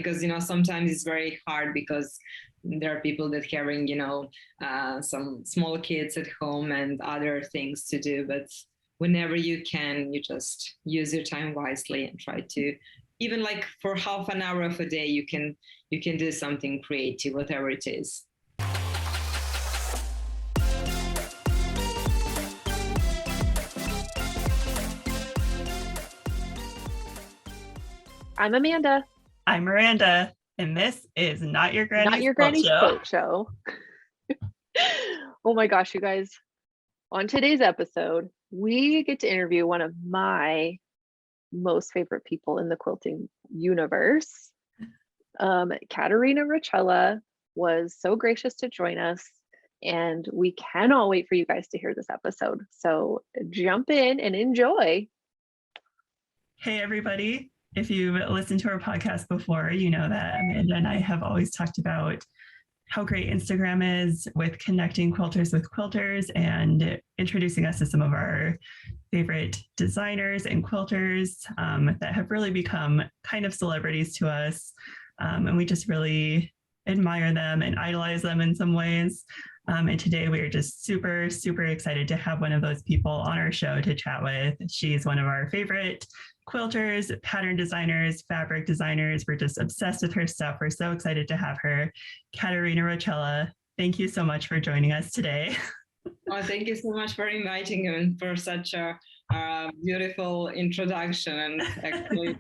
because, sometimes it's very hard because there are people that having, some small kids at home and other things to do. But whenever you can, you just use your time wisely and try to, even like for half an hour of a day, you can do something creative, whatever it is. I'm Amanda. I'm Miranda, and this is Not Your Granny's Quilt Show. Oh my gosh, you guys. On today's episode, we get to interview one of my most favorite people in the quilting universe. Katarina Roccella was so gracious to join us, and we cannot wait for you guys to hear this episode. So jump in and enjoy. Hey, everybody. If you've listened to our podcast before, you know that Amanda and I have always talked about how great Instagram is with connecting quilters with quilters and introducing us to some of our favorite designers and quilters that have really become kind of celebrities to us. And we just really admire them and idolize them in some ways. And today we are just super, super excited to have one of those people on our show to chat with. She's one of our favorite quilters, pattern designers, fabric designers. We're just obsessed with her stuff. We're so excited to have her. Katarina Roccella, thank you so much for joining us today. Oh, thank you so much for inviting me and for such a beautiful introduction. And actually,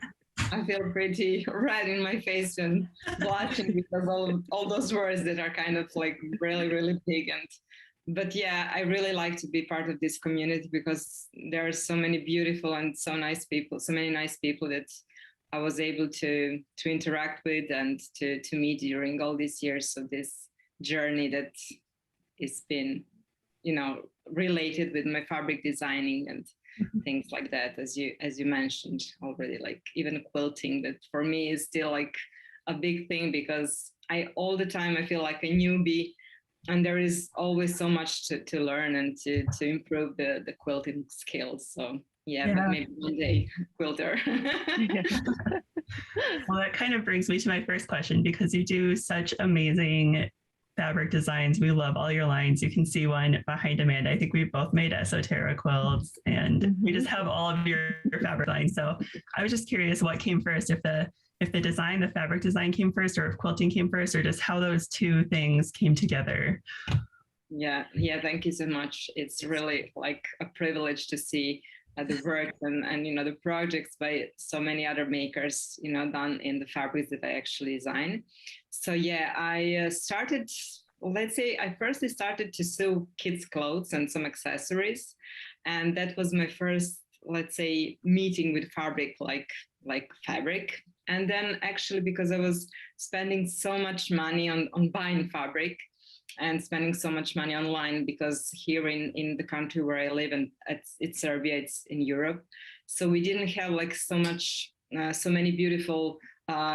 I feel pretty red in my face and blushing because all those words that are kind of like really, really big. But yeah, I really like to be part of this community because there are so many beautiful and so nice people, so many nice people that I was able to interact with and to meet during all these years of this journey that has been, related with my fabric designing and things like that, as you mentioned already, like even quilting, that for me is still like a big thing because all the time I feel like a newbie, and there is always so much to learn and to improve the quilting skills. So yeah, but maybe one day quilter. Well, that kind of brings me to my first question, because you do such amazing fabric designs. We love all your lines. You can see one behind Amanda. I think we both made esoteric quilts, and we just have all of your fabric lines. So I was just curious what came first, if the fabric design came first, or if quilting came first, or just how those two things came together. Yeah, thank you so much. It's really like a privilege to see the work and the projects by so many other makers, done in the fabrics that I actually design. So yeah, I started, I first started to sew kids' clothes and some accessories. And that was my first, meeting with fabric, like fabric. And then actually, because I was spending so much money on buying fabric and spending so much money online, because here in the country where I live, and it's Serbia, it's in Europe, so we didn't have like so many beautiful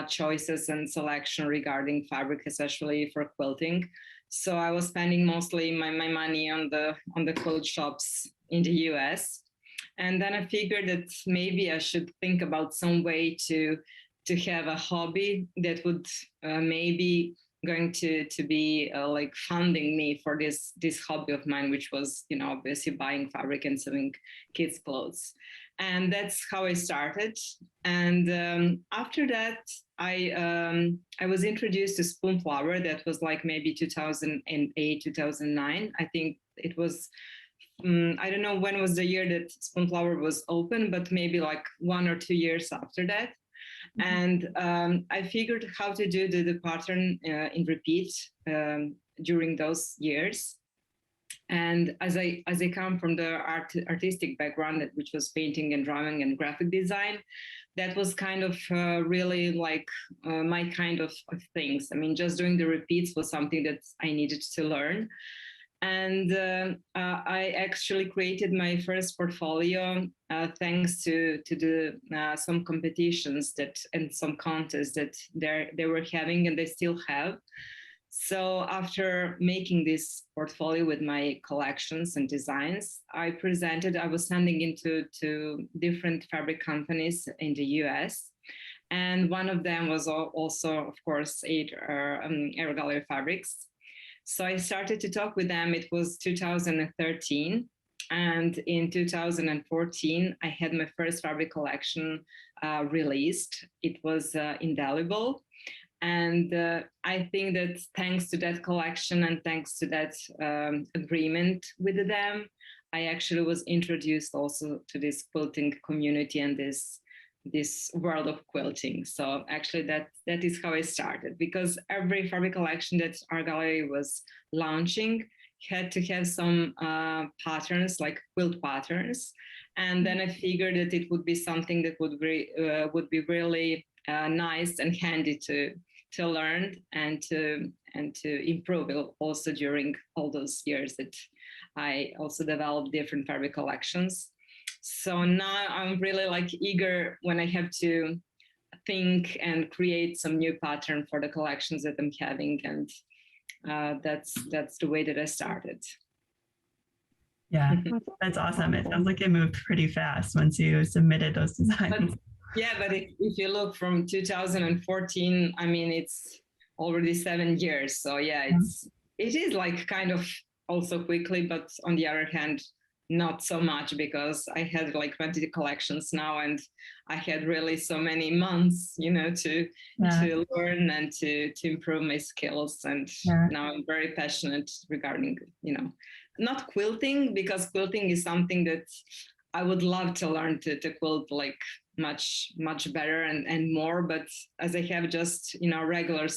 choices and selection regarding fabric, especially for quilting. So I was spending mostly my money on the quilt shops in the US. And then I figured that maybe I should think about some way to have a hobby that would maybe going to be like funding me for this hobby of mine, which was obviously buying fabric and sewing kids' clothes. And that's how I started. And after that, I was introduced to spoon flower. That was like maybe 2008, 2009. I think it was. I don't know when was the year that spoon flower was open, but maybe like 1 or 2 years after that. And I figured how to do the pattern in repeat during those years. And as I come from the artistic background, which was painting and drawing and graphic design, that was kind of really like my kind of things. I mean, just doing the repeats was something that I needed to learn. And I actually created my first portfolio thanks to some competitions and some contests that they were having, and they still have. So after making this portfolio with my collections and designs, I was sending into different fabric companies in the US. And one of them was also, of course, Air Gallery Fabrics. So I started to talk with them. It was 2013. And in 2014, I had my first fabric collection released. It was Indelible. And I think that thanks to that collection and thanks to that agreement with them, I actually was introduced also to this quilting community and this world of quilting. So actually that is how I started, because every fabric collection that our gallery was launching had to have some patterns, like quilt patterns. And then I figured that it would be something that would be really nice and handy to learn and to improve also during all those years that I also developed different fabric collections. So now I'm really like eager when I have to think and create some new pattern for the collections that I'm having, and that's the way that I started. Yeah, that's awesome. It sounds like it moved pretty fast once you submitted those designs. But if you look from 2014, I mean, it's already 7 years. So yeah, it is like kind of also quickly, but on the other hand, not so much, because I had like 20 collections now, and I had really so many months, to learn and to improve my skills. And now I'm very passionate regarding, not quilting, because quilting is something that I would love to learn to quilt like much better and more. But as I have just, regular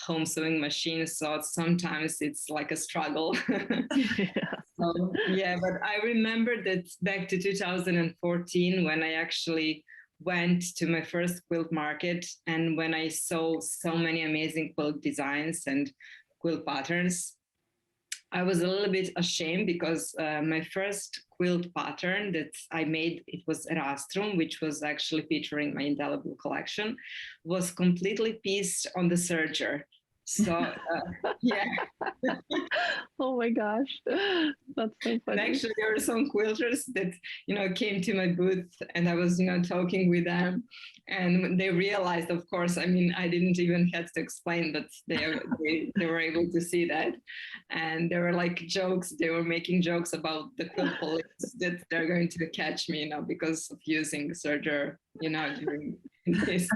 home sewing machine, so sometimes it's like a struggle. So, but I remember that back to 2014 when I actually went to my first quilt market, and when I saw so many amazing quilt designs and quilt patterns, I was a little bit ashamed, because my first quilt pattern that I made, it was Rastrum, which was actually featuring my Indelible collection, was completely pieced on the serger. So Oh my gosh, that's so funny. And actually, there were some quilters that came to my booth, and I was talking with them, and they realized, of course, I mean, I didn't even have to explain, but they were able to see that, and there were like jokes. They were making jokes about the quilt police that they're going to catch me, because of using serger, during this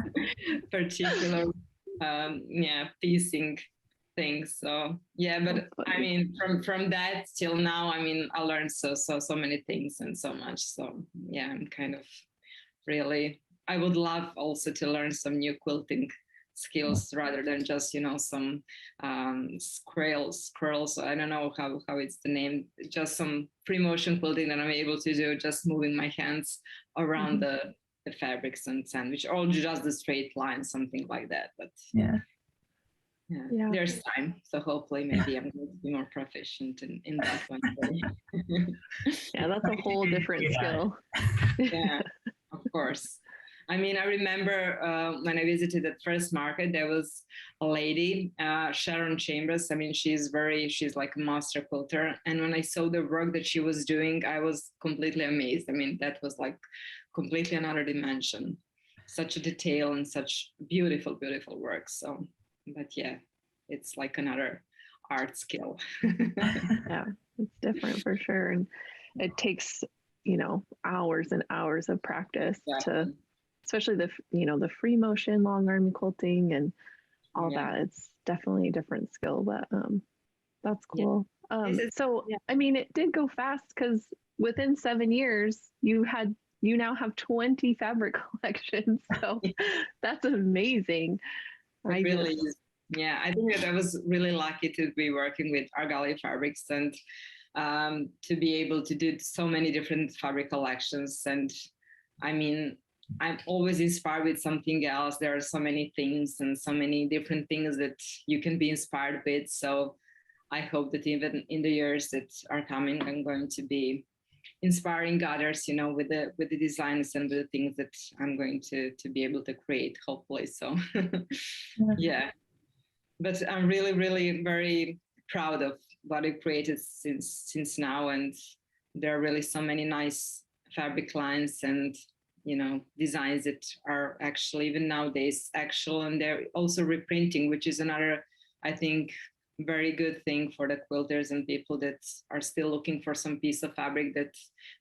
particular piecing things. So but I mean, from that till now, I mean, I learned so many things and so much. So I'm kind of really, I would love also to learn some new quilting skills rather than just some scrolls. I don't know how it's the name, just some free motion quilting that I'm able to do, just moving my hands around the fabrics and sandwich, or just the straight line, something like that. But there's time, so hopefully maybe I'm going to be more proficient in that one. That's a whole different skill. Yeah, of course. I mean, I remember when I visited the first market, there was a lady, Sharon Chambers. I mean, she's like a master quilter. And when I saw the work that she was doing, I was completely amazed. I mean, that was like completely another dimension, such a detail and such beautiful, beautiful work. So, but it's like another art skill. Yeah, it's different for sure. And it takes, hours and hours of practice to, especially the free motion, long arm quilting and all that. It's definitely a different skill, but that's cool. I mean, it did go fast, because within 7 years, you now have 20 fabric collections. So that's amazing. It really is. Yeah, I think that I was really lucky to be working with our gallery fabrics and to be able to do so many different fabric collections. And I mean, I'm always inspired with something else. There are so many things and so many different things that you can be inspired with. So I hope that even in the years that are coming, I'm going to be inspiring others, with the designs and the things that I'm going to be able to create, hopefully. So but I'm really, really very proud of what I created since now. And there are really so many nice fabric lines and designs that are actually even nowadays actual, and they're also reprinting, which is another, I think, very good thing for the quilters and people that are still looking for some piece of fabric that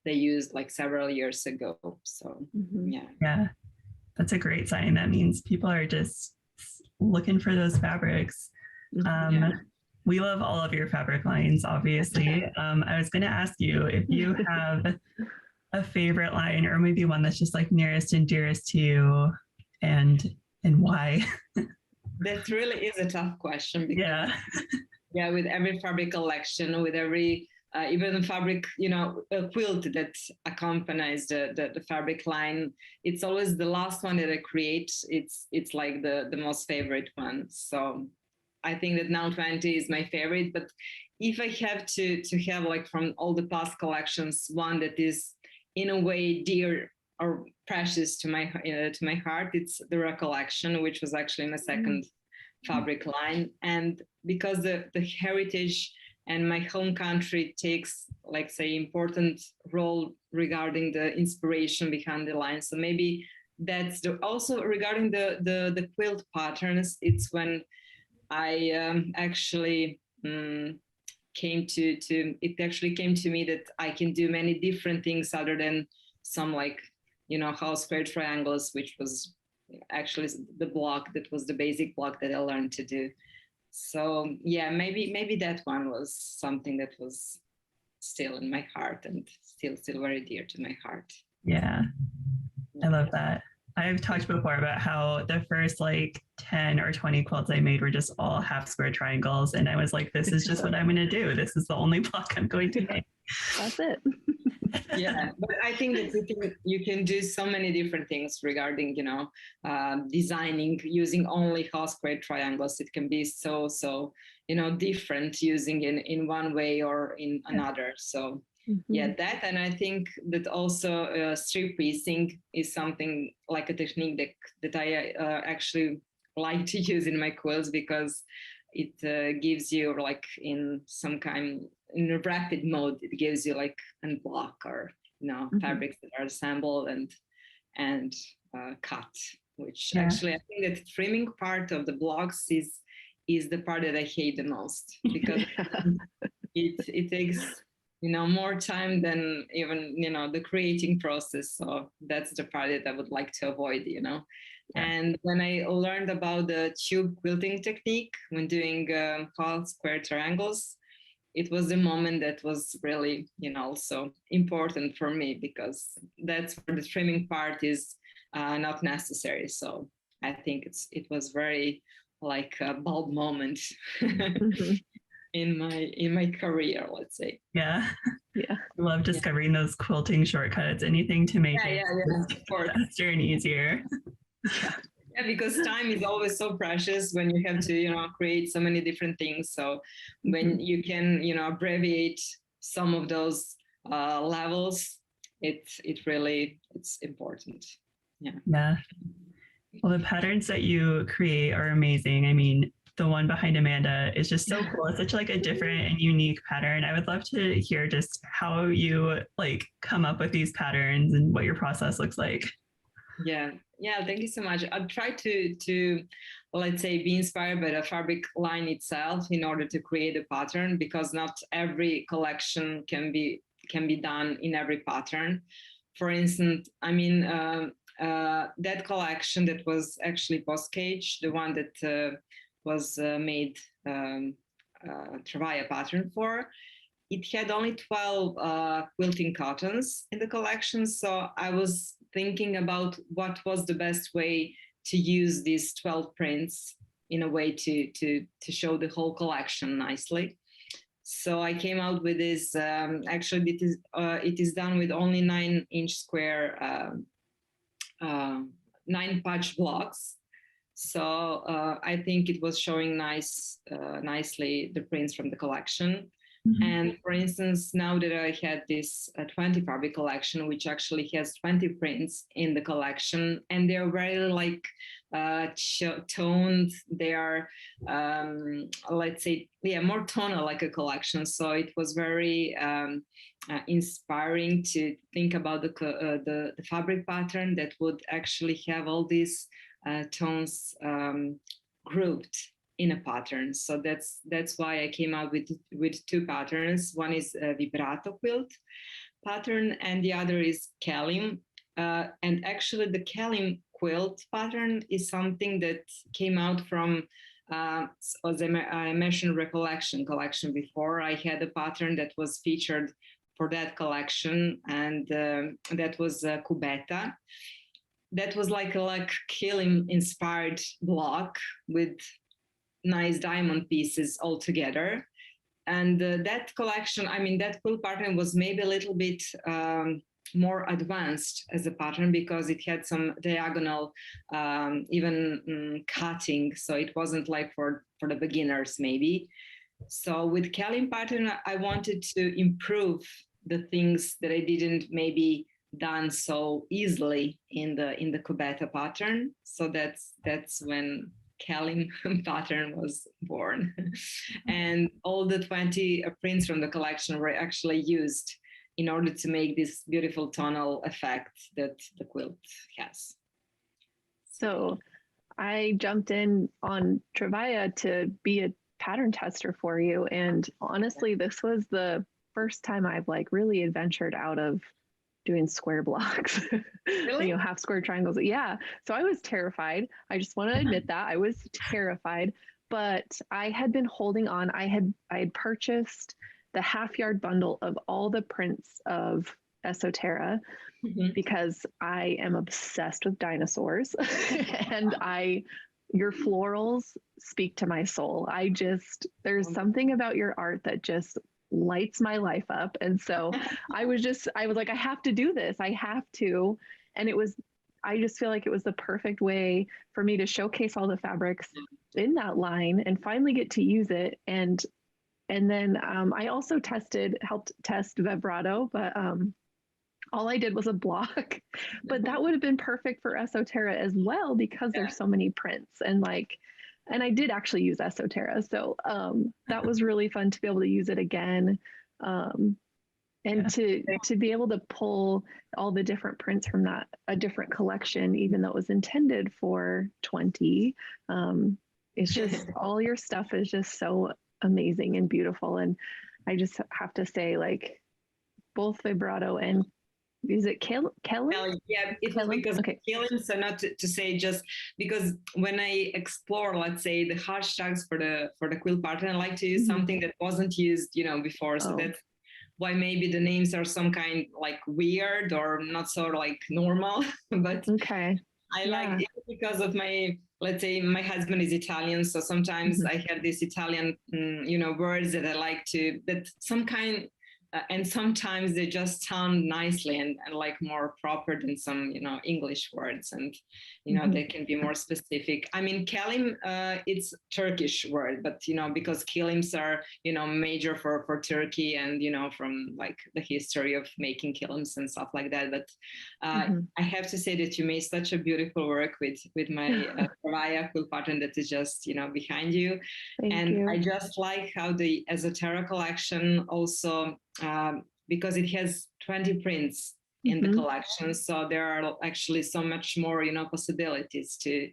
they used like several years ago. So yeah, that's a great sign. That means people are just looking for those fabrics. We love all of your fabric lines, obviously. I was going to ask you if you have a favorite line, or maybe one that's just like nearest and dearest to you, and why. That really is a tough question, because with every fabric collection, with every even fabric, a quilt that accompanies the fabric line, it's always the last one that I create. It's like the most favorite one. So I think that now 20 is my favorite. But if I have to have like from all the past collections, one that is in a way dear or precious to my heart, it's the Recollection, which was actually my second fabric line. And because the heritage and my home country takes, like, say, important role regarding the inspiration behind the line. So maybe that's also regarding the quilt patterns. It's when I actually came to me that I can do many different things other than some, like, house square triangles, which was actually the block that was the basic block that I learned to do. So yeah, maybe that one was something that was still in my heart and still very dear to my heart. Yeah, I love that. I've talked before about how the first like 10 or 20 quilts I made were just all half square triangles. And I was like, this is just what I'm going to do. This is the only block I'm going to make. That's it. Yeah, but I think that you can do so many different things regarding, designing using only house square triangles. It can be so different using in one way or in another. So that, and I think that also strip piecing is something like a technique that I actually like to use in my quilts, because it gives you, like, in a rapid mode, it gives you like a block or fabrics that are assembled and cut, which actually I think that the trimming part of the blocks is the part that I hate the most, because it takes more time than even the creating process. So that's the part that I would like to avoid. And when I learned about the tube quilting technique when doing half square triangles, it was a moment that was really also important for me, because that's where the trimming part is not necessary. So I think it was very like a bold moment in my career, let's say. Yeah. I love discovering those quilting shortcuts, anything to make it of course, faster and easier. Yeah, because time is always so precious when you have to create so many different things. So when you can abbreviate some of those levels, it's important. Yeah. Well, the patterns that you create are amazing. I mean, the one behind Amanda is just so cool. It's such like a different and unique pattern. I would love to hear just how you like come up with these patterns and what your process looks like. Yeah, thank you so much. I'll try to let's say be inspired by the fabric line itself in order to create a pattern, because not every collection can be done in every pattern. For instance, I mean, that collection that was actually post-cage, the one that was made Travaya pattern for, it had only 12 quilting cottons in the collection. So I was thinking about what was the best way to use these 12 prints in a way to show the whole collection nicely. So I came out with this. Actually, it is done with only 9-inch square 9-patch blocks. So I think it was showing nicely the prints from the collection. And for instance, now that I had this 20 fabric collection, which actually has 20 prints in the collection, and they're very like toned. They are, let's say, more tonal like a collection. So it was very inspiring to think about the fabric pattern that would actually have all these tones grouped in a pattern. So that's why I came out with two patterns. One is a vibrato quilt pattern, and the other is Kalim. And actually, the Kalim quilt pattern is something that came out from, as I mentioned, Recollection collection before. I had a pattern that was featured for that collection, and that was Cubeta. That was like a Kalim inspired block with nice diamond pieces all together. And that collection, I mean, that quilt pattern was maybe a little bit more advanced as a pattern because it had some diagonal even cutting. So it wasn't like for the beginners maybe. So with Kalim pattern, I wanted to improve the things that I didn't maybe done so easily in the Cubeta pattern. So that's when Kalim pattern was born. And all the 20 prints from the collection were actually used in order to make this beautiful tonal effect that the quilt has. So I jumped in on Travaya to be a pattern tester for you. And honestly, this was the first time I've like really adventured out of doing square blocks, Really? half square triangles. Yeah. So I was terrified. I just want to admit that I was terrified, but I had been holding on. I had purchased the half yard bundle of all the prints of Esoterra because I am obsessed with dinosaurs and your florals speak to my soul. There's something about your art that just lights my life up. And so I was like, I have to do this. I have to. And I just feel like it was the perfect way for me to showcase all the fabrics in that line and finally get to use it. And then I also helped test vibrato, but all I did was a block, but that would have been perfect for Esoterra as well, because there's so many prints and I did actually use Esoterra. So that was really fun to be able to use it again. And to be able to pull all the different prints from a different collection, even though it was intended for 20, it's just, all your stuff is just so amazing and beautiful. And I just have to say, like, both vibrato and is it Kelly? Yeah, it was because Kalim, so not to say just because when I explore, let's say, the hashtags for the quilt pattern, I like to use something that wasn't used, before. So that's why maybe the names are some kind like weird or not so like normal. But I like it because of let's say my husband is Italian, so sometimes I have these Italian, words that I like that some kind. And sometimes they just sound nicely and like more proper than some, English words. And, they can be more specific. I mean, Kalim, it's Turkish word, but, because kilims are, major for Turkey and, from like the history of making kilims and stuff like that. But I have to say that you made such a beautiful work with my Travaya quilt pattern that is just, behind you. Thank you. I just like how the Esoterra collection also, because it has 20 prints in the collection, so there are actually so much more possibilities to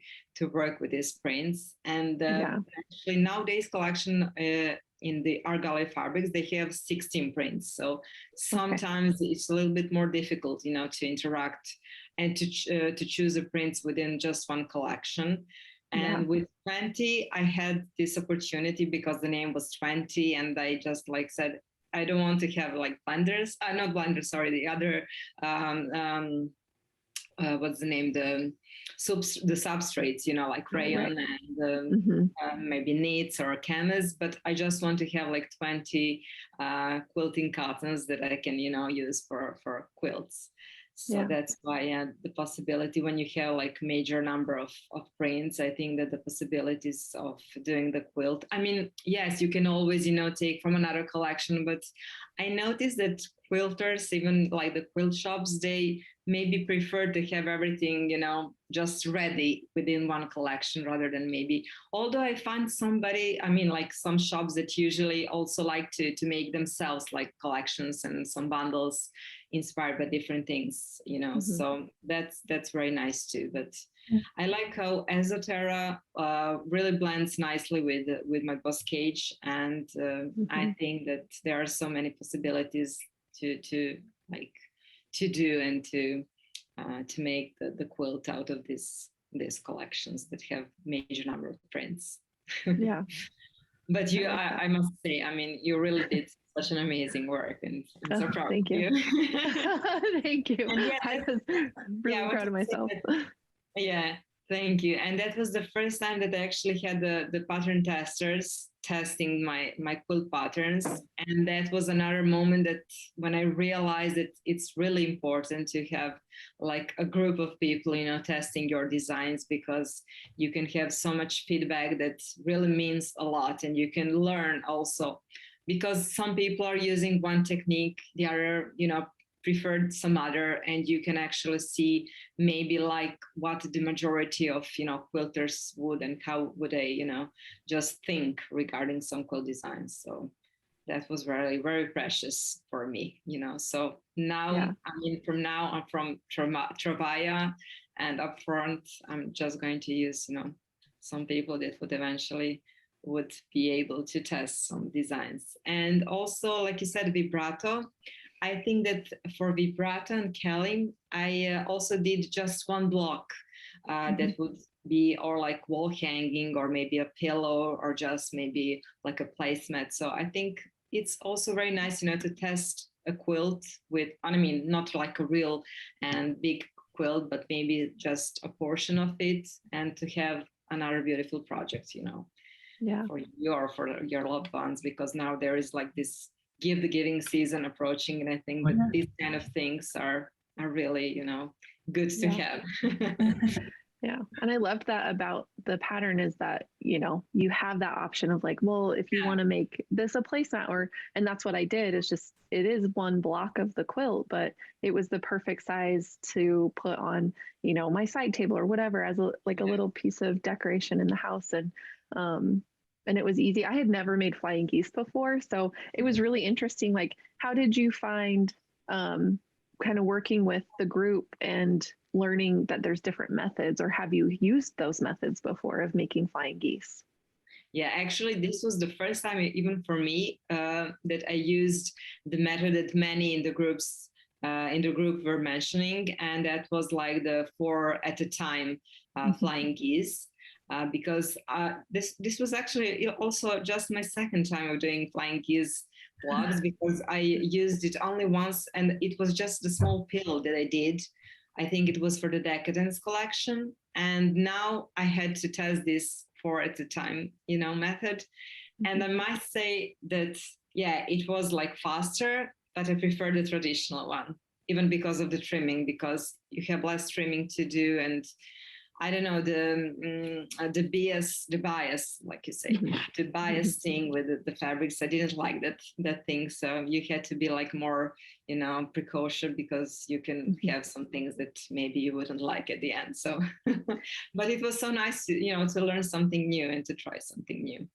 work with these prints. And actually nowadays collection in the art gallery fabrics, they have 16 prints, so sometimes it's a little bit more difficult to interact and to choose the prints within just one collection. And with 20 I had this opportunity because the name was 20, and I just said, I don't want to have like blenders. Not blenders, sorry. The other, what's the name? The substrates, like rayon and maybe knits or canvas. But I just want to have like 20 quilting cottons that I can, use for quilts. So that's why, the possibility when you have like major number of prints, I think that the possibilities of doing the quilt, I mean, yes, you can always, take from another collection, but I noticed that quilters, even like the quilt shops, they maybe prefer to have everything, just ready within one collection rather than maybe, although I find like some shops that usually also like to make themselves like collections and some bundles inspired by different things, so that's very nice too. But I like how Esoterra really blends nicely with my Boss Cage, and I think that there are so many possibilities to do and to make the quilt out of these collections that have major number of prints. Yeah. But I must say, I mean, you really did such an amazing work, and I'm so proud thank of you. Thank you. I was really proud of myself. Yeah, thank you. And that was the first time that I actually had the pattern testers testing my quilt patterns. And that was another moment that when I realized that it's really important to have like a group of people, testing your designs, because you can have so much feedback that really means a lot, and you can learn also, because some people are using one technique, the other, preferred some other, and you can actually see maybe like what the majority of quilters would, and how would they just think regarding some quilt designs. So that was very, very precious for me, so now I mean, from now on, from Travaya and up front, I'm just going to use some people that would eventually would be able to test some designs. And also, like you said, vibrato, I think that for vibrato and Kelly, I also did just one block that would be or like wall hanging, or maybe a pillow, or just maybe like a placemat. So I think it's also very nice, to test a quilt with, I mean, not like a real and big quilt, but maybe just a portion of it, and to have another beautiful project, for you or for your loved ones, because now there is like this giving season approaching, and I think that these kind of things are really good to have. Yeah. And I loved that about the pattern, is that you have that option of like, well, if you want to make this a placemat, and that's what I did. It's just, it is one block of the quilt, but it was the perfect size to put on my side table or whatever, as a little piece of decoration in the house. And it was easy. I had never made flying geese before, so it was really interesting. Like, how did you find kind of working with the group and learning that there's different methods, or have you used those methods before of making flying geese? Yeah, actually, this was the first time, even for me, that I used the method that many in the group were mentioning, and that was like the 4 at a time flying geese. Because this was actually also just my second time of doing flying geese vlogs, because I used it only once, and it was just the small pill that I did. I think it was for the Decadence collection, and now I had to test this 4 at a time, method. And I must say that, it was like faster, but I prefer the traditional one, even because of the trimming, because you have less trimming to do, and I don't know, the bias, like you say, the bias thing with the fabrics. I didn't like that thing. So you had to be like more, precaution, because you can have some things that maybe you wouldn't like at the end. So, but it was so nice to, to learn something new and to try something new,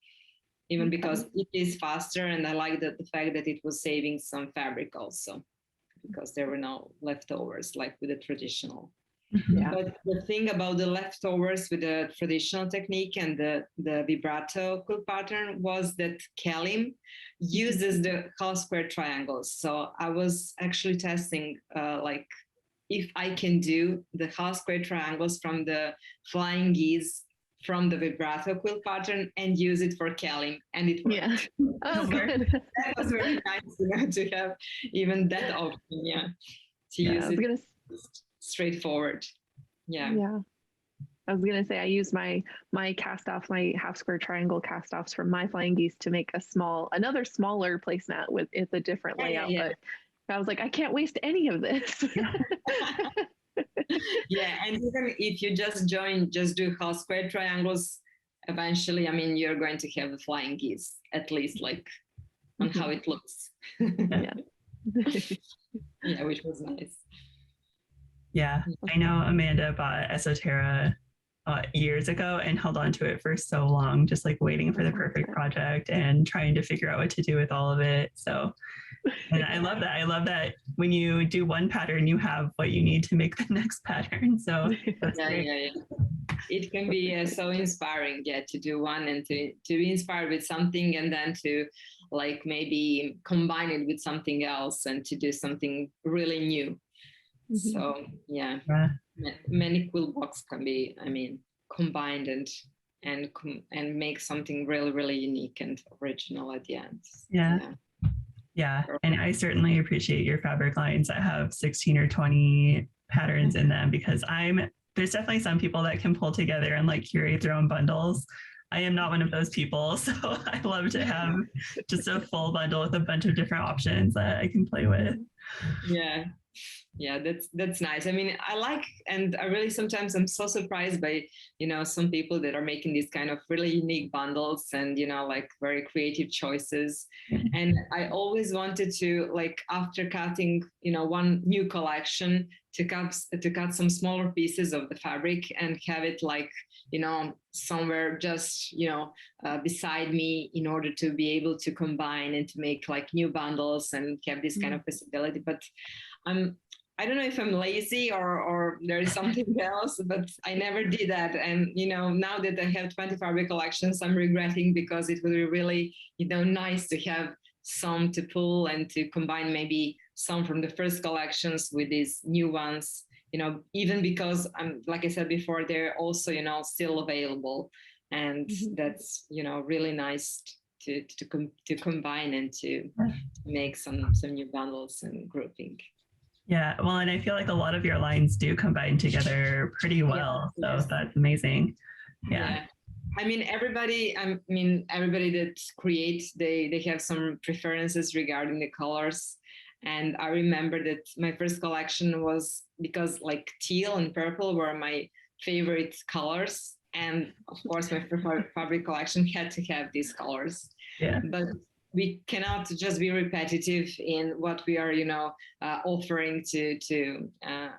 even because it is faster. And I like the fact that it was saving some fabric also, because there were no leftovers like with the traditional. But the thing about the leftovers with the traditional technique and the vibrato quilt pattern was that Kelim uses the half square triangles. So I was actually testing like if I can do the half square triangles from the flying geese from the vibrato quilt pattern and use it for Kelim, and it worked. Yeah. Oh, good. That was very nice to have even that option, to use it straightforward. Yeah. I was gonna say I use my cast off, my half square triangle cast offs from my flying geese to make another smaller placemat with a different layout. But I was like, I can't waste any of this. Yeah, and even if you just do half square triangles, eventually, I mean, you're going to have the flying geese, at least like on how it looks. Yeah. Yeah, which was nice. Yeah, I know Amanda bought Esoterra years ago and held on to it for so long, just like waiting for the perfect project and trying to figure out what to do with all of it. So, and I love that. I love that when you do one pattern, you have what you need to make the next pattern. So that's great. Yeah. It can be so inspiring, yeah, to do one and to be inspired with something, and then to like maybe combine it with something else and to do something really new. So yeah, many quilt blocks can be, I mean, combined and make something really, really unique and original at the end. Yeah. And I certainly appreciate your fabric lines that have 16 or 20 patterns in them, because there's definitely some people that can pull together and like curate their own bundles. I am not one of those people. So I love to have just a full bundle with a bunch of different options that I can play with. Yeah, that's nice. I mean, I like, and I really sometimes I'm so surprised by, some people that are making these kind of really unique bundles and, like very creative choices. And I always wanted to, like, after cutting, one new collection, to cut some smaller pieces of the fabric and have it like, somewhere just, beside me in order to be able to combine and to make like new bundles and have this kind of possibility. But I don't know if I'm lazy or there is something else, but I never did that. And, now that I have 20 fabric collections, I'm regretting, because it would be really, nice to have some to pull and to combine maybe some from the first collections with these new ones, even because like I said before, they're also, still available. And that's, really nice to combine and to make some new bundles and grouping. Yeah, well, and I feel like a lot of your lines do combine together pretty well. So that's amazing. Yeah. I mean, everybody that creates, they have some preferences regarding the colors. And I remember that my first collection was, because like teal and purple were my favorite colors. And of course, my fabric collection had to have these colors. Yeah. But we cannot just be repetitive in what we are, offering to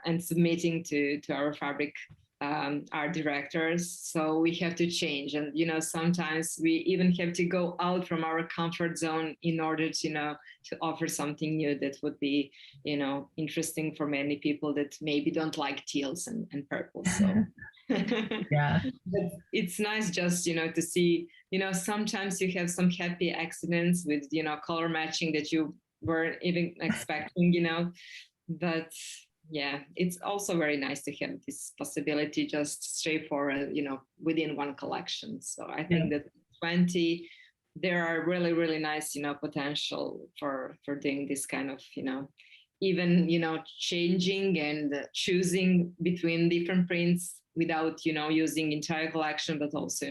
and submitting to our fabric art directors. So we have to change, and sometimes we even have to go out from our comfort zone in order to to offer something new that would be interesting for many people that maybe don't like teals and purples. So yeah, but it's nice just to see sometimes you have some happy accidents with color matching that you weren't even expecting, but yeah, it's also very nice to have this possibility just straightforward, within one collection. So I think that 20, there are really, really nice, potential for doing this kind of, even, changing and choosing between different prints without, using entire collection, but also,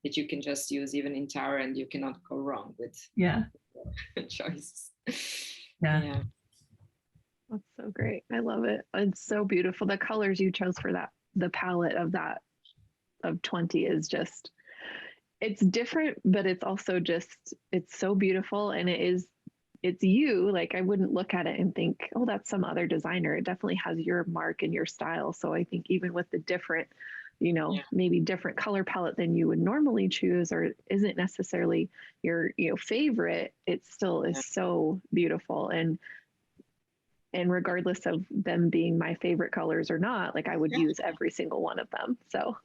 that you can just use even entire and you cannot go wrong with choices. Yeah. That's so great. I love it. It's so beautiful. The colors you chose for that, the palette of 20 is just, it's different, but it's also just, it's so beautiful. And it's you. Like, I wouldn't look at it and think, oh, that's some other designer. It definitely has your mark and your style. So I think even with the different, maybe different color palette than you would normally choose, or isn't necessarily your, favorite, it still is so beautiful. And regardless of them being my favorite colors or not, like I would use every single one of them. So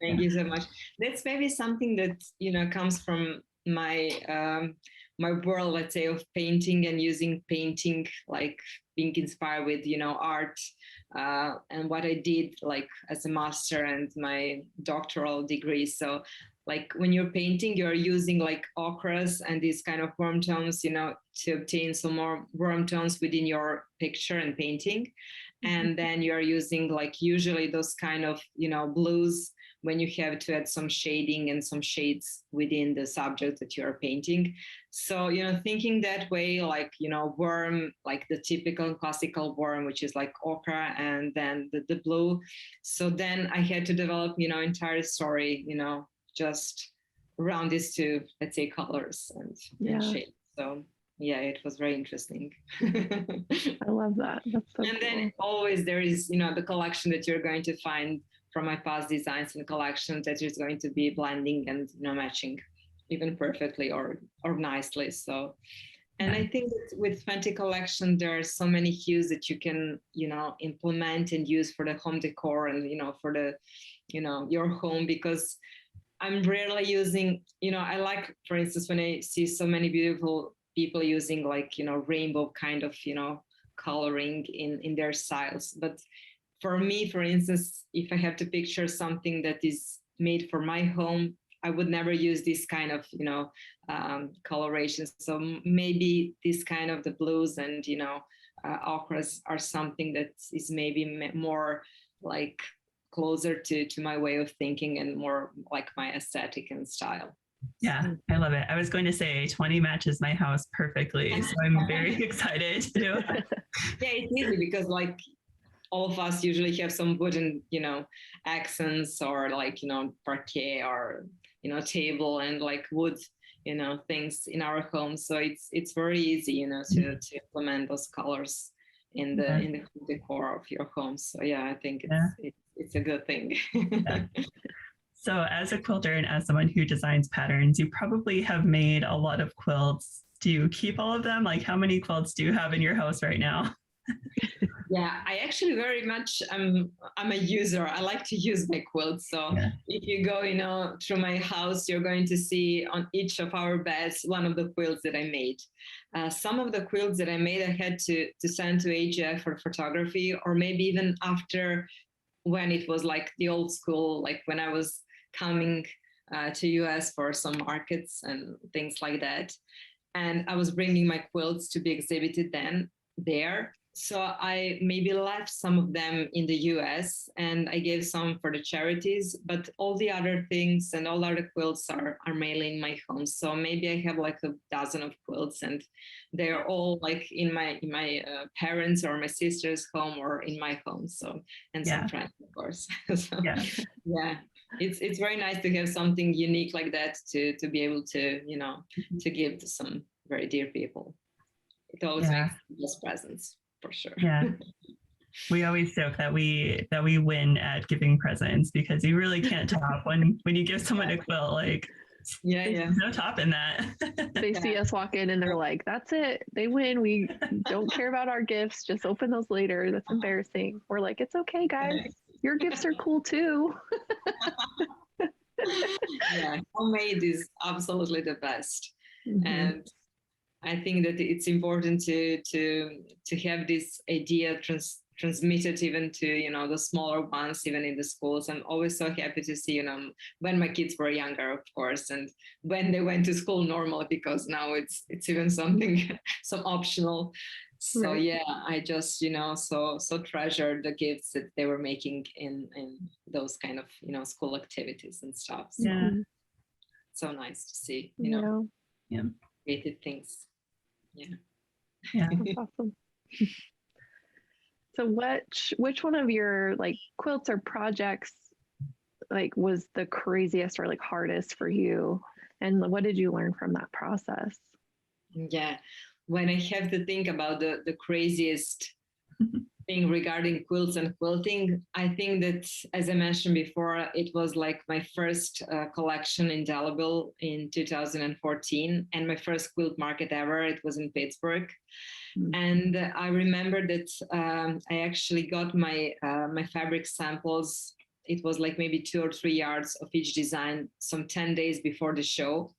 thank you so much. That's maybe something that, comes from my, my world, let's say, of painting and using painting, like being inspired with, art, and what I did like as a master and my doctoral degree. So like when you're painting, you're using like ochres and these kind of warm tones, to obtain some more warm tones within your picture and painting. And then you're using like usually those kind of, blues when you have to add some shading and some shades within the subject that you're painting. So, thinking that way, like, worm, like the typical classical worm, which is like ochre, and then the blue. So then I had to develop, entire story, just around these two, let's say, colors and shades. So yeah, it was very interesting. I love that. That's so and cool. Then always there is, the collection that you're going to find from my past designs and collections that is going to be blending and matching even perfectly or nicely. So, and I think that with Fenty collection, there are so many hues that you can, implement and use for the home decor and, for the, your home, because I'm rarely using, I like, for instance, when I see so many beautiful people using like, rainbow kind of, coloring in their styles. But for me, for instance, if I have to picture something that is made for my home, I would never use this kind of, coloration. So maybe this kind of the blues and, ochres are something that is maybe more like closer to my way of thinking and more like my aesthetic and style. Yeah, I love it. I was going to say 20 matches my house perfectly. So I'm very excited to do it. Yeah, it's easy because like all of us usually have some wooden, accents or like, parquet or, table and like wood, things in our home. So it's very easy, to implement those colors in the decor of your home. So yeah, I think it's a good thing. Yeah. So as a quilter and as someone who designs patterns, you probably have made a lot of quilts. Do you keep all of them? Like how many quilts do you have in your house right now? Yeah, I actually very much, I'm a user. I like to use my quilts. So if you go, through my house, you're going to see on each of our beds, one of the quilts that I made. Some of the quilts that I made, I had to send to AGF for photography, or maybe even after when it was like the old school, like when I was coming to US for some markets and things like that. And I was bringing my quilts to be exhibited then there. So I maybe left some of them in the US and I gave some for the charities, but all the other things and all other quilts are mainly in my home. So maybe I have like a dozen of quilts and they're all like in my parents' or my sister's home or in my home. So, and some friends, of course. So, yeah, it's very nice to have something unique like that to be able to, to give to some very dear people. It always makes the best presents. For sure. Yeah. We always joke that we win at giving presents because you really can't top when you give someone a quilt, like there's no topping that. They see us walk in and they're like, that's it. They win. We don't care about our gifts. Just open those later. That's embarrassing. We're like, it's okay, guys. Your gifts are cool too. Yeah, homemade is absolutely the best. Mm-hmm. And I think that it's important to have this idea transmitted even to, the smaller ones, even in the schools. I'm always so happy to see, when my kids were younger, of course, and when they went to school normally, because now it's even something, some optional. So yeah, I just, so treasured the gifts that they were making in those kind of, school activities and stuff. So, so nice to see, creative things. Yeah. That's awesome. So which one of your like quilts or projects like was the craziest or like hardest for you, and what did you learn from that process? Yeah, when I have to think about the craziest thing regarding quilts and quilting, I think that, as I mentioned before, it was like my first collection indelible in 2014, and my first quilt market ever. It was in Pittsburgh. Mm-hmm. And I remember that I actually got my fabric samples. It was like maybe 2 or 3 yards of each design, some 10 days before the show.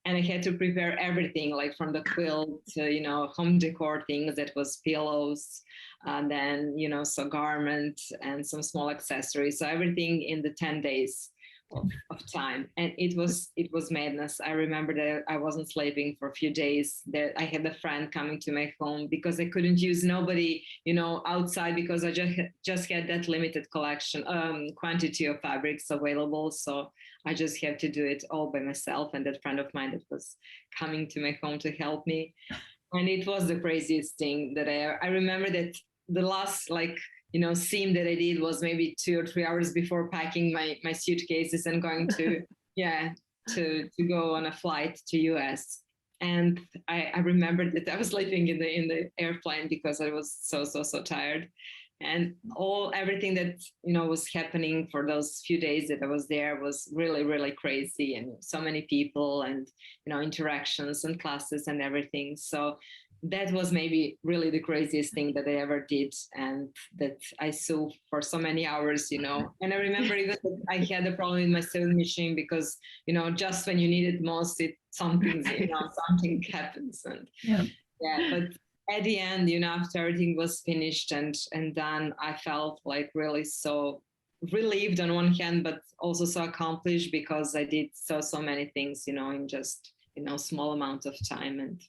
And I had to prepare everything, like from the quilt to, home decor things, that was pillows, and then, so garment and some small accessories. So everything in the 10 days of time, and it was madness. I remember that I wasn't sleeping for a few days, that I had a friend coming to my home because I couldn't use nobody, outside, because I just had that limited collection quantity of fabrics available. So I just had to do it all by myself, and that friend of mine that was coming to my home to help me. And it was the craziest thing that I remember that the last seam that I did was maybe 2 or 3 hours before packing my suitcases and going to to go on a flight to US. And I remembered that I was sleeping in the airplane because I was so tired. And everything that was happening for those few days that I was there was really, really crazy, and so many people, and interactions and classes and everything. So that was maybe really the craziest thing that I ever did, and that I sew for so many hours. And I remember even that I had a problem with my sewing machine because just when you need it most, something happens. And but at the end, after everything was finished and done, I felt like really so relieved on one hand, but also so accomplished, because I did so many things, in just, small amount of time. And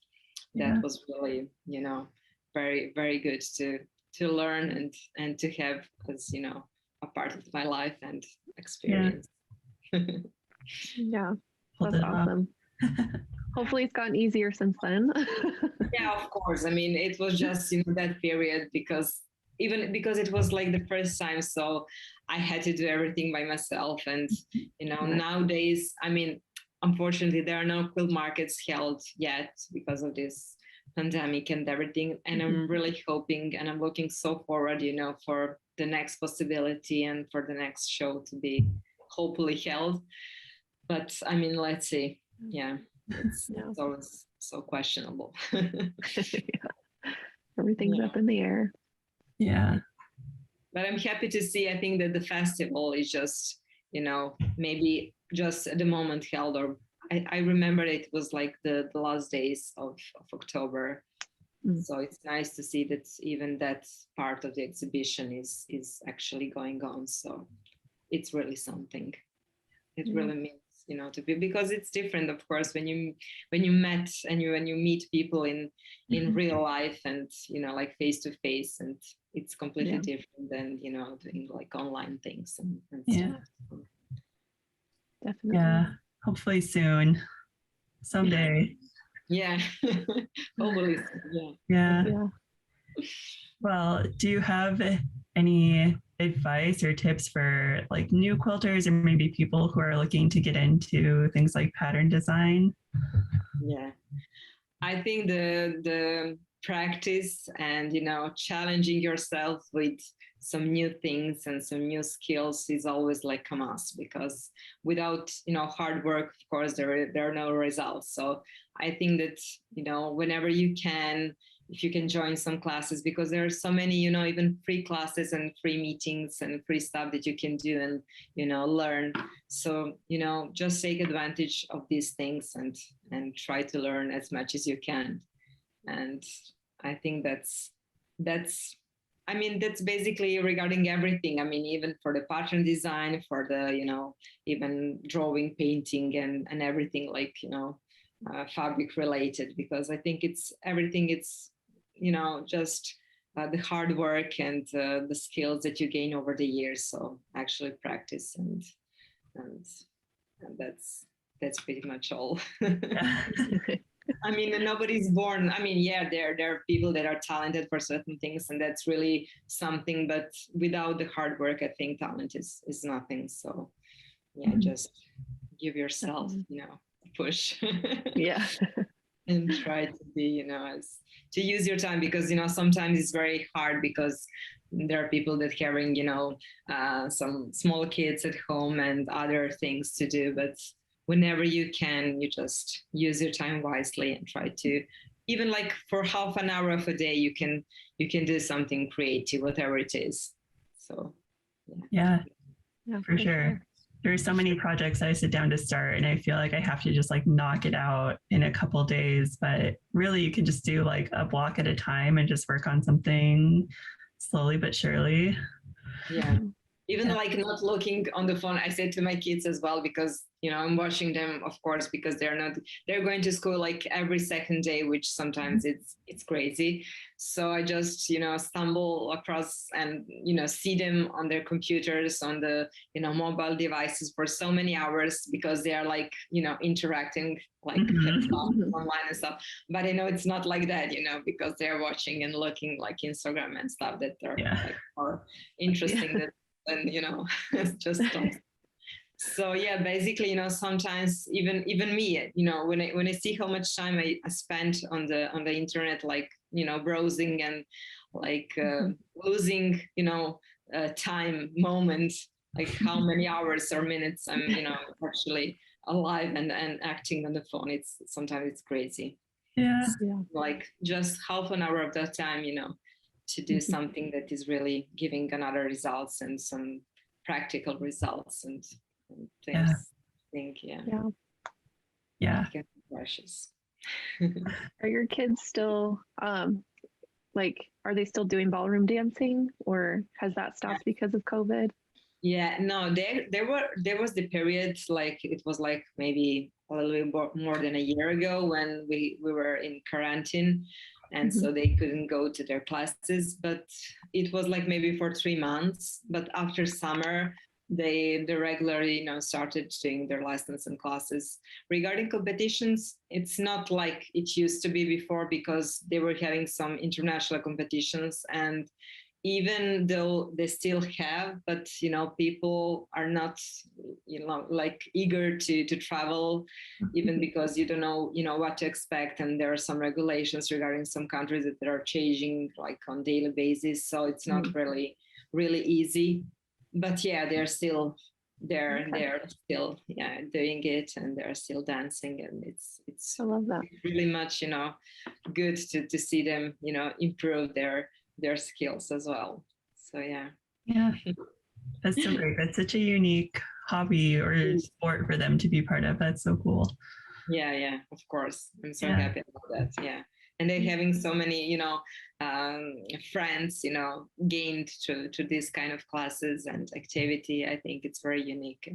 that was really, very, very good to learn and to have as, a part of my life and experience. Yeah, that's awesome. Hopefully it's gotten easier since then. Yeah, of course. I mean, it was just, that period, because it was like the first time. So I had to do everything by myself. And, nowadays, I mean, unfortunately, there are no quilt markets held yet because of this pandemic and everything. And I'm really hoping, and I'm looking so forward, for the next possibility and for the next show to be hopefully held. But I mean, let's see. Yeah. It's always so questionable. Everything's up in the air. Yeah. But I'm happy to see, I think that the festival is just, maybe just at the moment held, or I remember it was like the last days of October. So it's nice to see that even that part of the exhibition is actually going on. So it's really something. It really means, to be, because it's different, of course, when you met and when you meet people in real life and, like face to face, and it's completely different than, doing like online things and stuff. Definitely. Yeah. Hopefully soon. Someday. Yeah. Hopefully. Yeah. Well, do you have any advice or tips for like new quilters, or maybe people who are looking to get into things like pattern design? Yeah, I think the practice and challenging yourself with some new things and some new skills is always like a must, because without hard work, of course, there are no results. So I think that whenever you can, if you can join some classes, because there are so many even free classes and free meetings and free stuff that you can do and learn. So just take advantage of these things and try to learn as much as you can. And I think that's basically regarding everything. I mean, even for the pattern design, for the even drawing, painting, and everything, like fabric related, because I think it's everything. It's just the hard work and the skills that you gain over the years. So actually practice and that's pretty much all. I mean, nobody's born. I mean, yeah, there are people that are talented for certain things, and that's really something. But without the hard work, I think talent is nothing. So yeah, just give yourself, a push. Yeah. And try to be, to use your time, because sometimes it's very hard, because there are people that having some small kids at home and other things to do. But whenever you can, you just use your time wisely and try to, even like for half an hour of a day, you can do something creative, whatever it is. So yeah, for sure. There's so many projects I sit down to start, and I feel like I have to just like knock it out in a couple days, but really you can just do like a block at a time and just work on something slowly but surely. Yeah. even like not looking on the phone. I said to my kids as well, because I'm watching them, of course, because they're going to school like every second day, which sometimes it's crazy. So I just stumble across and see them on their computers, on the mobile devices for so many hours, because they are like interacting like online and stuff. But I know it's not like that, because they're watching and looking like Instagram and stuff that are like more interesting than it's just stuff. So yeah, basically, sometimes even me, when I see how much time I spent on the internet, like browsing and like losing time moments, like how many hours or minutes I'm actually alive and acting on the phone. Sometimes it's crazy. Yeah. So, like just half an hour of that time, to do something that is really giving another results and some practical results and things. I think, yeah. Precious. Are your kids still like, are they still doing ballroom dancing, or has that stopped because of COVID? Yeah, no, there was the period, like it was like maybe a little bit more than a year ago, when we were in quarantine, and so they couldn't go to their classes, but it was like maybe for 3 months. But after summer, they regularly started doing their lessons and classes. Regarding competitions, it's not like it used to be before, because they were having some international competitions, and even though they still have, but people are not like eager to travel, even because you don't know what to expect, and there are some regulations regarding some countries that are changing like on daily basis, so it's not really easy. But yeah, they're still they're still doing it, and they're still dancing, and it's I love that. really much good to see them improve their skills as well. So yeah, That's so great. That's such a unique hobby or sport for them to be part of. That's so cool. Yeah, of course, I'm so happy about that. Yeah, and they're having so many friends gained to this kind of classes and activity. I think it's very unique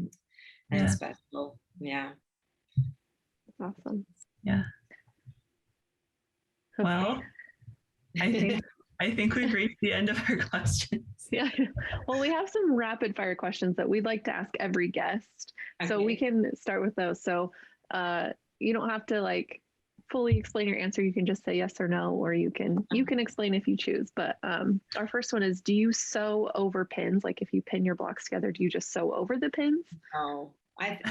and special. Yeah, awesome. Yeah. Well, I think we've reached the end of our questions. Yeah. Well, we have some rapid fire questions that we'd like to ask every guest. Okay. So we can start with those. So you don't have to like fully explain your answer. You can just say yes or no, or you can explain if you choose. But our first one is, do you sew over pins? Like if you pin your blocks together, do you just sew over the pins?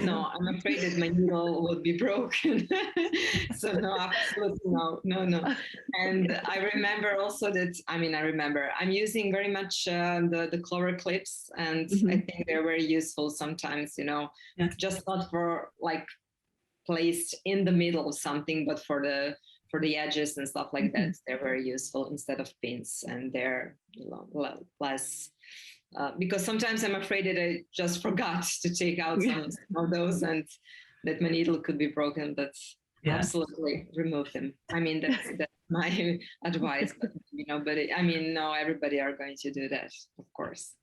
No, I'm afraid that my needle would be broken. So no, absolutely no. And I remember also that, I'm using very much the clover clips, and I think they're very useful sometimes, just not for like placed in the middle of something, but for the edges and stuff like that. They're very useful instead of pins, and they're less. Because sometimes I'm afraid that I just forgot to take out some of those, and that my needle could be broken. But absolutely remove them. That's my advice. But no, everybody are going to do that, of course.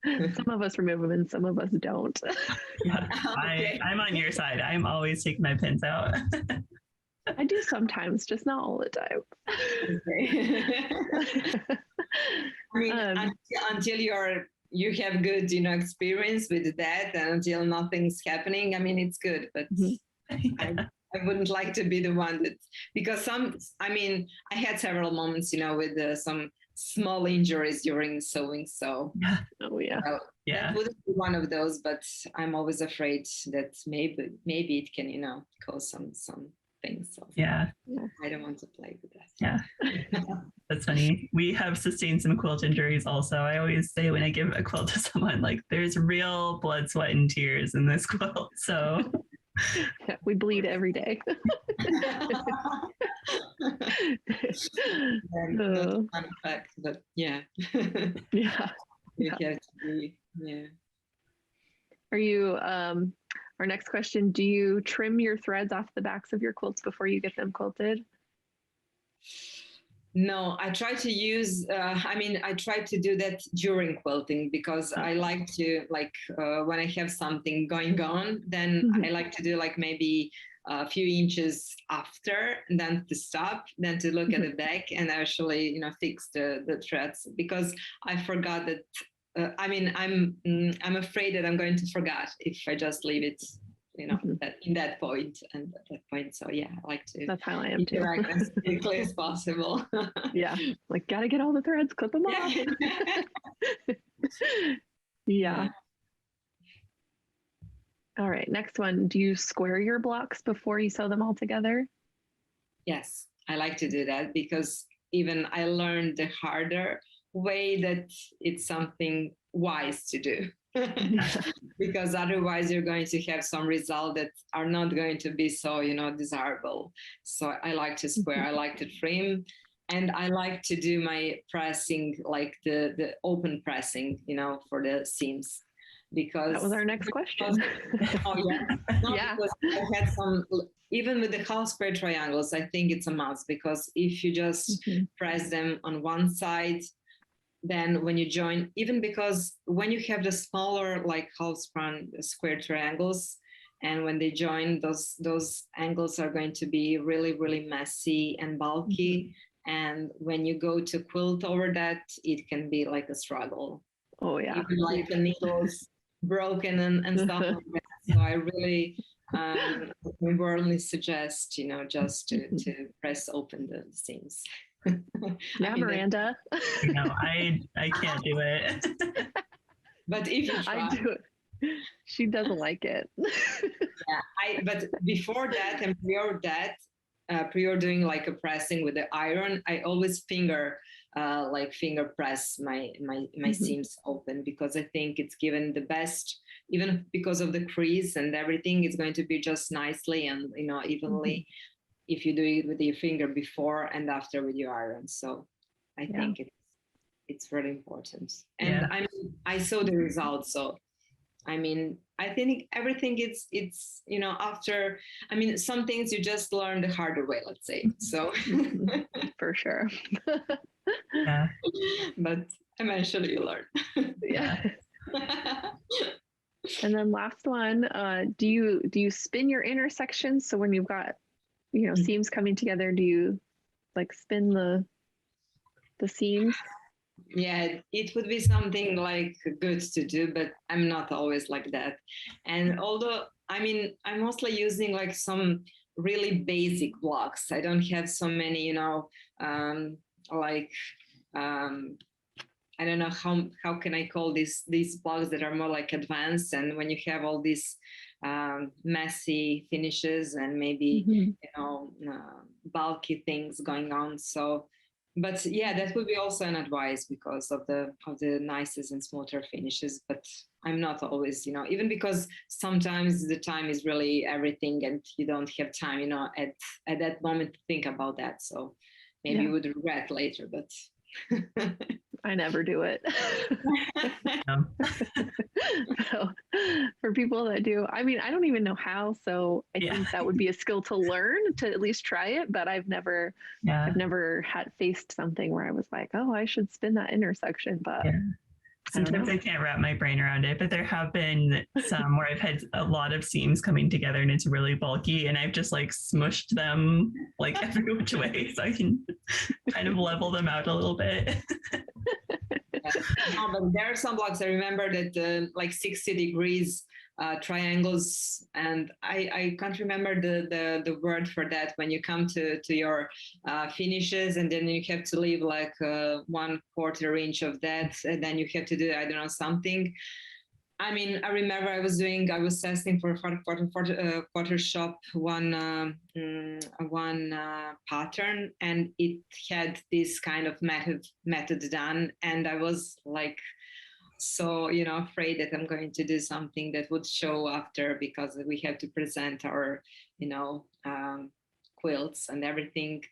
Some of us remove them and some of us don't. Okay. I'm on your side. I'm always taking my pins out. I do sometimes, just not all the time. Okay. Until you have good, experience with that, and until nothing's happening, it's good. But I wouldn't like to be the one that, because I had several moments, with some small injuries during sewing. So that wouldn't be one of those. But I'm always afraid that maybe it can, cause some things. So I don't want to play with that. Yeah. That's funny. We have sustained some quilt injuries also. I always say when I give a quilt to someone, like, there's real blood, sweat, and tears in this quilt. So we bleed every day. Not a fun fact, but yeah. You have to be, Are you our next question, do you trim your threads off the backs of your quilts before you get them quilted? No, I try to use, I try to do that during quilting because I like to, when I have something going on, then I like to do like maybe a few inches after, and then to stop, then to look at the back and actually, fix the threads, because I forgot that, I'm afraid that I'm going to forget if I just leave it, that in that point and at that point. So yeah, I like to. That's how I am too. Interact as quickly as possible. Yeah, like gotta get all the threads, clip them off. Yeah. All right, next one. Do you square your blocks before you sew them all together? Yes, I like to do that because even I learned the harder way that it's something wise to do. Because otherwise you're going to have some results that are not going to be so, desirable. So I like to square, I like to trim, and I like to do my pressing, like the open pressing, for the seams. Because that was our next question. Oh yeah, no, yeah. Because I had some, even with the half square triangles, I think it's a must, because if you just press them on one side, then when you join, even because when you have the smaller like half square triangles, and when they join, those angles are going to be really, really messy and bulky. And when you go to quilt over that, it can be like a struggle. Oh yeah. Even like the needles broken and stuff like that. So I really warmly suggest, just to press open the seams. Yeah, Miranda. No, I can't do it. But if you try. I do it. She doesn't like it. Yeah, but before that and prior doing like a pressing with the iron, I always finger press my seams open, because I think it's given the best, even because of the crease and everything, it's going to be just nicely and evenly if you do it with your finger before and after with your iron. So I think it's really important. And I saw the results. So I think everything it's after, some things you just learn the harder way, let's say. So for sure. Yeah. But eventually you learn. Yeah. And then last one, do you spin your intersections? So when you've got, seams coming together, do you like spin the seams? Yeah, it would be something like good to do, but I'm not always like that. And although, I'm mostly using like some really basic blocks. I don't have so many, I don't know how can I call these blocks that are more like advanced, and when you have all these messy finishes and maybe bulky things going on. So, but yeah, that would be also an advice because of the nicest and smoother finishes. But I'm not always, even because sometimes the time is really everything, and you don't have time, at that moment to think about that. So maybe you would regret later, but. I never do it. So for people that do, I don't even know how. So I think that would be a skill to learn, to at least try it. But I've never had faced something where I was like, oh, I should spin that intersection. But sometimes I can't wrap my brain around it. But there have been some where I've had a lot of seams coming together and it's really bulky, and I've just like smushed them like every which way so I can kind of level them out a little bit. No, but there are some blocks. I remember that like 60 degrees triangles, and I can't remember the word for that, when you come to your finishes and then you have to leave like 1/4 inch of that, and then you have to do, I don't know, something. I remember I was testing for quarter shop one pattern, and it had this kind of method done, and I was like so afraid that I'm going to do something that would show after, because we have to present our quilts and everything.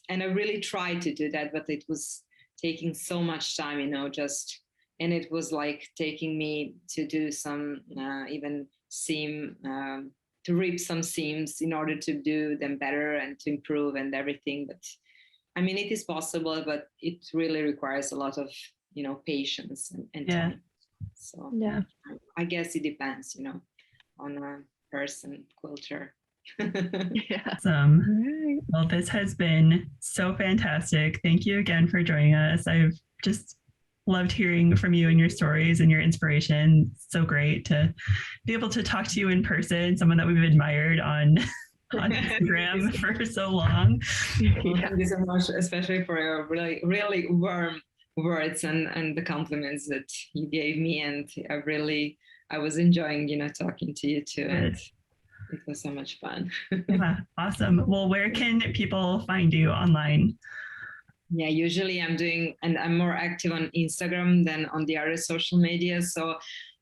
And I really tried to do that, but it was taking so much time, and it was like taking me to do some even seam, to rip some seams in order to do them better and to improve and everything. But I mean, it is possible, but it really requires a lot of, patience and Yeah. time. So Yeah. I guess it depends, on a person, quilter. Yeah. Awesome. All right. Well, this has been so fantastic. Thank you again for joining us. I've just loved hearing from you and your stories and your inspiration. So great to be able to talk to you in person, someone that we've admired on Instagram for so long. Thank you so much, especially for your really, really warm words and the compliments that you gave me. And I was enjoying, talking to you too. And it was so much fun. Yeah, awesome. Well, where can people find you online? Yeah, usually I'm more active on Instagram than on the other social media. So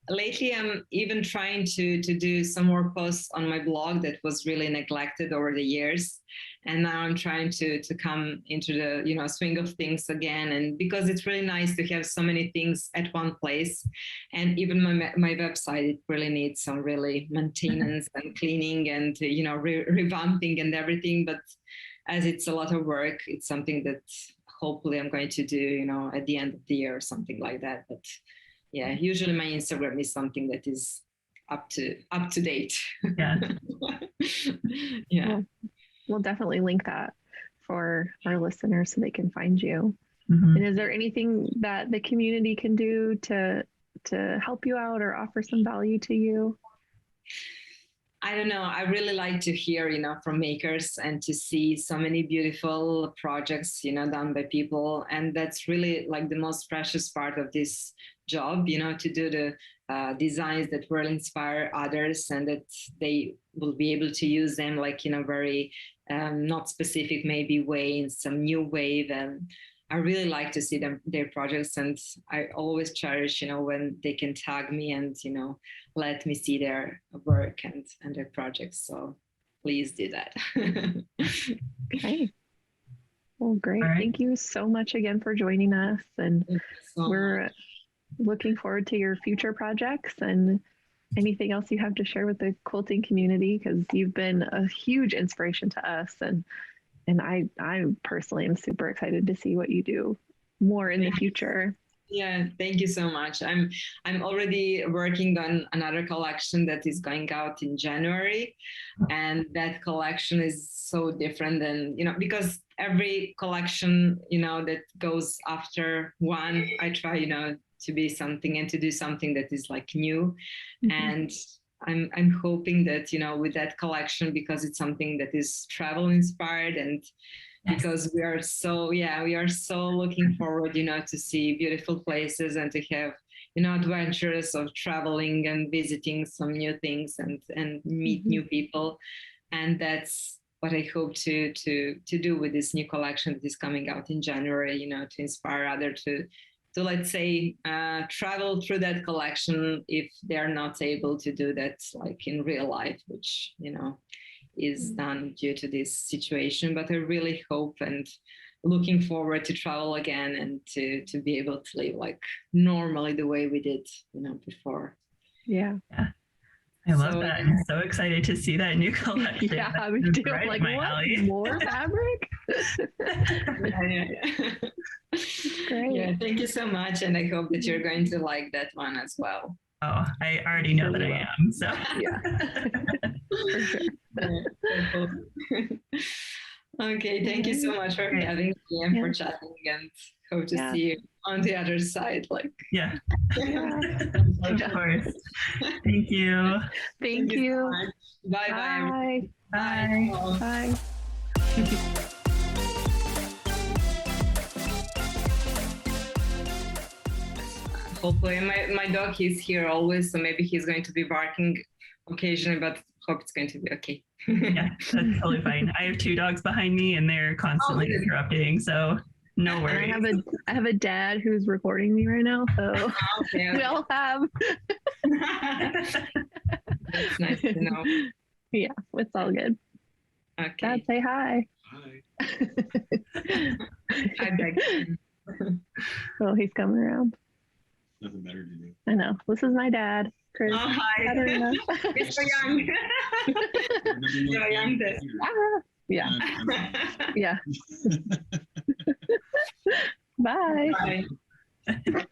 lately I'm even trying to do some more posts on my blog that was really neglected over the years. And now I'm trying to come into the, swing of things again. And because it's really nice to have so many things at one place. And even my website, it really needs some really maintenance and cleaning and, revamping and everything. But as it's a lot of work, it's something that hopefully I'm going to do, at the end of the year or something like that. But yeah, usually my Instagram is something that is up to date. Yeah. Yeah. Well, we'll definitely link that for our listeners so they can find you. Mm-hmm. And is there anything that the community can do to help you out or offer some value to you? I don't know. I really like to hear, from makers and to see so many beautiful projects, done by people. And that's really like the most precious part of this job, to do the designs that will inspire others and that they will be able to use them like in a very not specific maybe way, in some new way. Then I really like to see their projects, and I always cherish, when they can tag me and, let me see their work and their projects. So please do that. Okay. Well, great. All right. Thank you so much again for joining us. And we're looking forward to your future projects and anything else you have to share with the quilting community, because you've been a huge inspiration to us. And I personally am super excited to see what you do more in the future. Yeah, thank you so much. I'm already working on another collection that is going out in January, and that collection is so different than, because every collection, that goes after one, I try, to be something and to do something that is like new. Mm-hmm. And I'm hoping that, with that collection, because it's something that is travel inspired, and because we are so looking forward, to see beautiful places and to have, adventures of traveling and visiting some new things and meet mm-hmm. new people. And that's what I hope to do with this new collection that is coming out in January, to inspire others to let's say, travel through that collection if they're not able to do that like in real life, which, is done due to this situation. But I really hope and looking forward to travel again and to be able to live like normally the way we did, before. Yeah. I love that. I'm so excited to see that new collection. Yeah, we do. Like, what? More fabric? Yeah. Great. Yeah, thank you so much. And I hope that you're going to like that one as well. Oh, I already know that I am. So yeah. For sure. Okay, thank you so much for having me and for chatting, and hope to see you on the other side. Yeah. Of course. Thank you. Thank you. So bye. Bye. Bye. Hopefully my dog is here always, so maybe he's going to be barking occasionally, but hope it's going to be okay. Yeah, that's totally fine. I have 2 dogs behind me and they're constantly interrupting, so no worries. I have a dad who's recording me right now, so we all have. That's nice to know. Yeah, it's all good. Okay. Dad, say hi. Hi. Oh, he's coming around. Nothing better to do. I know. This is my dad, Chris. Oh, hi. Katarina. You're so young. You're young. Yeah. Yeah. Bye. Bye.